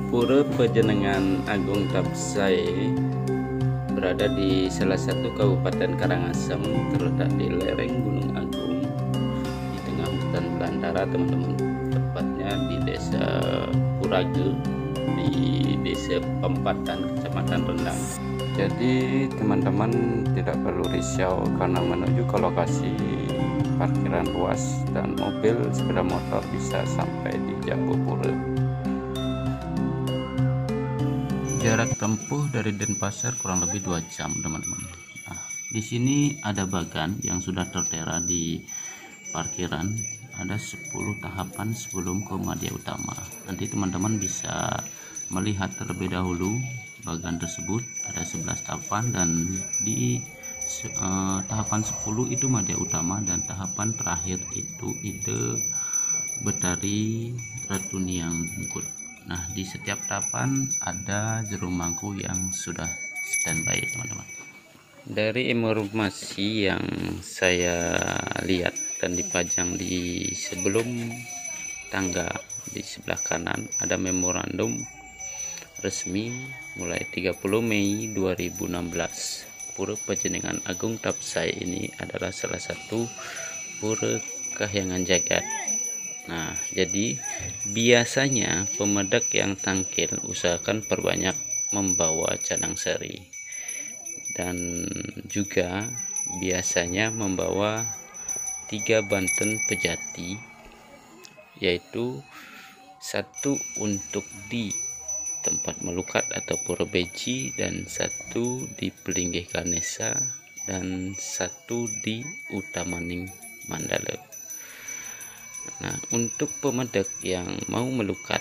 Pura Pejenengan Agung Tapsai berada di salah satu kabupaten Karangasem, terletak di lereng Gunung Agung di tengah hutan belantara, teman-teman. Tepatnya di Desa Purage, di Desa Pempatan, Kecamatan Rendang. Jadi teman-teman tidak perlu risau karena menuju ke lokasi parkiran luas dan mobil sepeda motor bisa sampai di Jambopura. Jarak tempuh dari Denpasar kurang lebih 2 jam, teman-teman. Nah, di sini ada bagan yang sudah tertera di parkiran. Ada 10 tahapan sebelum ke media utama. Nanti teman-teman bisa melihat terlebih dahulu bagan tersebut. Ada 11 tahapan dan di tahapan 10 itu media utama, dan tahapan terakhir itu ide Betari Ratuniang Mungkut. Nah, di setiap tahapan ada jerum mangku yang sudah standby, teman-teman. Dari informasi yang saya lihat dan dipajang di sebelum tangga di sebelah kanan, ada memorandum resmi mulai 30 Mei 2016. Pura Pejenengan Agung Tapsai ini adalah salah satu pura kahyangan jagat. Nah, jadi biasanya pemedak yang tangkil usahakan perbanyak membawa canang seri, dan juga biasanya membawa 3 banten pejati, yaitu 1 untuk di tempat melukat atau pura beji, dan 1 di Pelinggih Ganesa, dan 1 di Utamaning Mandala. Nah, untuk pemedak yang mau melukat,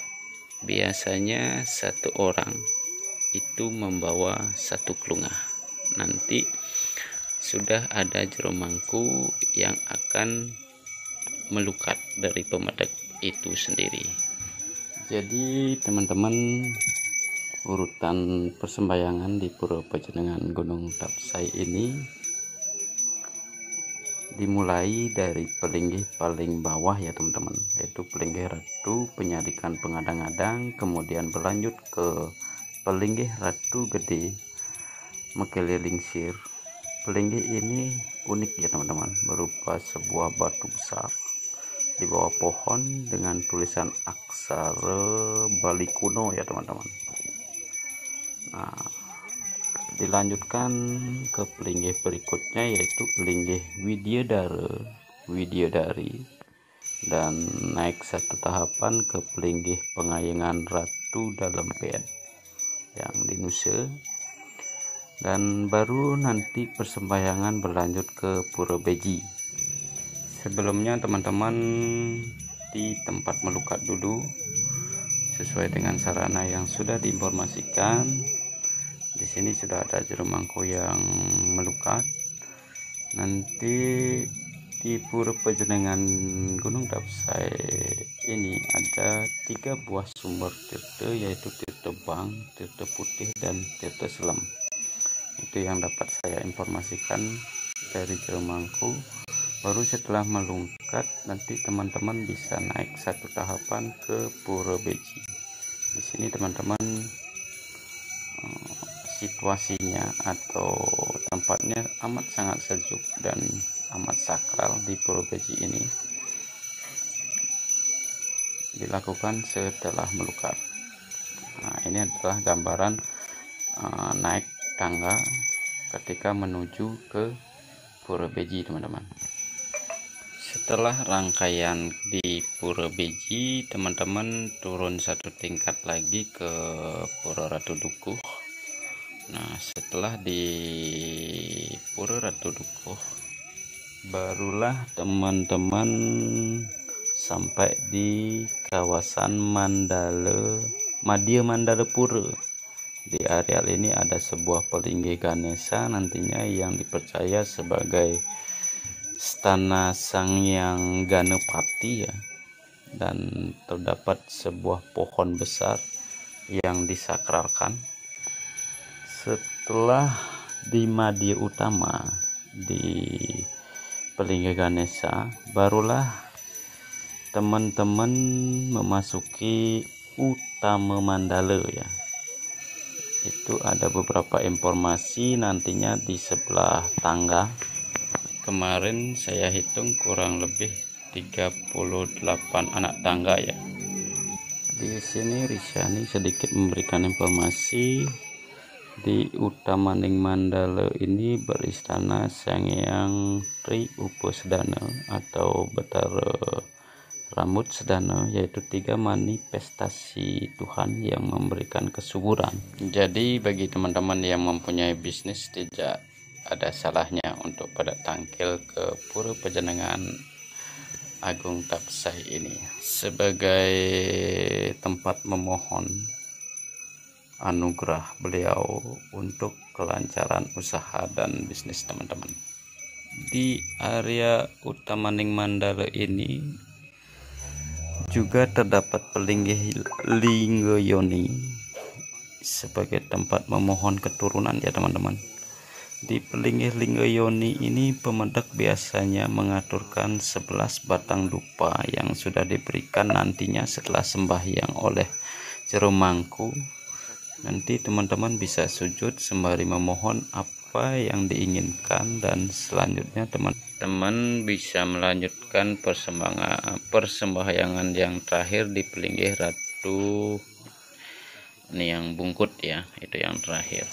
biasanya 1 orang itu membawa 1 klungah. Nanti sudah ada jerum mangku yang akan melukat dari pemedak itu sendiri. Jadi teman-teman, urutan persembahyangan di Pura Pejenengan Gunung Tapsai ini dimulai dari pelinggih paling bawah ya teman-teman, yaitu pelinggih Ratu Penyalikan Pengadang-adang, kemudian berlanjut ke pelinggih Ratu Gede Mekeliling-sir. Pelinggih ini unik ya teman-teman, berupa sebuah batu besar di bawah pohon dengan tulisan aksara Bali kuno ya teman-teman. Nah, dilanjutkan ke pelinggih berikutnya, yaitu pelinggih Widyadari, dan naik 1 tahapan ke pelinggih Pengayengan Ratu Dalempet yang di Nusa, dan baru nanti persembahyangan berlanjut ke Pura Beji. Sebelumnya teman-teman di tempat melukat dulu sesuai dengan sarana yang sudah diinformasikan. Di sini sudah ada jerum mangku yang melukat. Nanti di Pura Pejenengan Gunung Tapsai ini ada 3 buah sumber tirta, yaitu tirta Bang, tirta Putih, dan tirta Selam. Itu yang dapat saya informasikan dari jerum mangku. Baru setelah melungkat, nanti teman-teman bisa naik 1 tahapan ke Pura Beji. Di sini teman-teman, situasinya atau tempatnya amat sangat sejuk dan amat sakral di Pura Beji ini dilakukan setelah melukat. Nah, ini adalah gambaran naik tangga ketika menuju ke Pura Beji, teman-teman. Setelah rangkaian di Pura Beji, teman-teman turun 1 tingkat lagi ke Pura Ratu Dukuh. Nah, setelah di Pura Ratu Dukuh, barulah teman-teman sampai di kawasan Madya Mandala Pura. Di areal ini ada sebuah pelinggih Ganesa nantinya yang dipercaya sebagai Stana Sangyang Ganepati ya, dan terdapat sebuah pohon besar yang disakralkan. Setelah di Madya Utama di Pelinggih Ganesa, barulah teman-teman memasuki Utama Mandala ya. Itu ada beberapa informasi nantinya di sebelah tangga. Kemarin saya hitung kurang lebih 38 anak tangga ya. Di sini Risyani sedikit memberikan informasi di Utamaning Mandala ini beristana Sang Hyang Tri Upo Sedana atau Betara Rambut Sedana, yaitu 3 manifestasi Tuhan yang memberikan kesuburan. Jadi bagi teman-teman yang mempunyai bisnis, tidak ada salahnya untuk pada tangkil ke Pura Pejenengan Agung Tapsai ini sebagai tempat memohon anugerah beliau untuk kelancaran usaha dan bisnis teman-teman. Di area Utamaning Mandala ini juga terdapat Pelinggih Lingga Yoni sebagai tempat memohon keturunan ya teman-teman. Di Pelinggih Lingga Yoni ini pemedak biasanya mengaturkan 11 batang dupa yang sudah diberikan nantinya setelah sembahyang oleh jero mangku. Nanti teman-teman bisa sujud sembari memohon apa yang diinginkan, dan selanjutnya teman-teman bisa melanjutkan persembahyangan yang terakhir di Pelinggih Ratu ini yang bungkut ya, itu yang terakhir.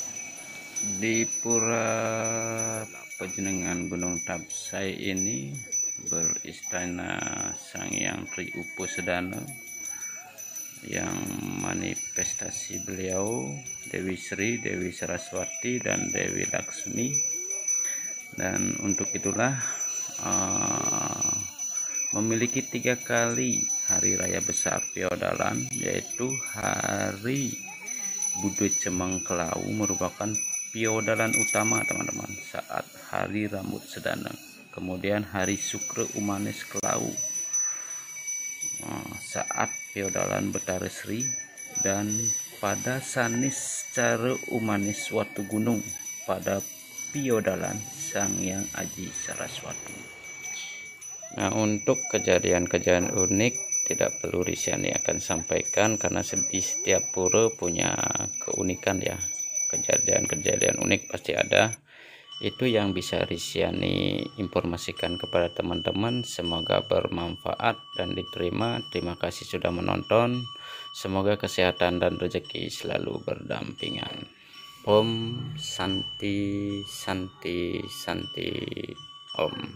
Di Pura Pejenengan Gunung Tapsai ini beristana Sang Hyang Tri Upo Sedana yang manifestasi beliau Dewi Sri, Dewi Saraswati, dan Dewi Laksmi. Dan untuk itulah memiliki 3 kali hari raya besar Piodalan, yaitu hari Budo Cemeng Kelau merupakan Piodalan utama teman-teman saat hari Rambut Sedana, kemudian hari Sukra Umanis Kelau saat Piodalan Betara Sri, dan pada Sanis Cara Umanis Watu Gunung pada Piodalan Sang Hyang Aji Saraswati. Nah, untuk kejadian-kejadian unik tidak perlu Risyani akan sampaikan karena di setiap pura punya keunikan ya. Kejadian-kejadian unik pasti ada. Itu yang bisa Risyani informasikan kepada teman-teman. Semoga bermanfaat dan diterima. Terima kasih sudah menonton. Semoga kesehatan dan rezeki selalu berdampingan. Om Santi Santi Santi Om.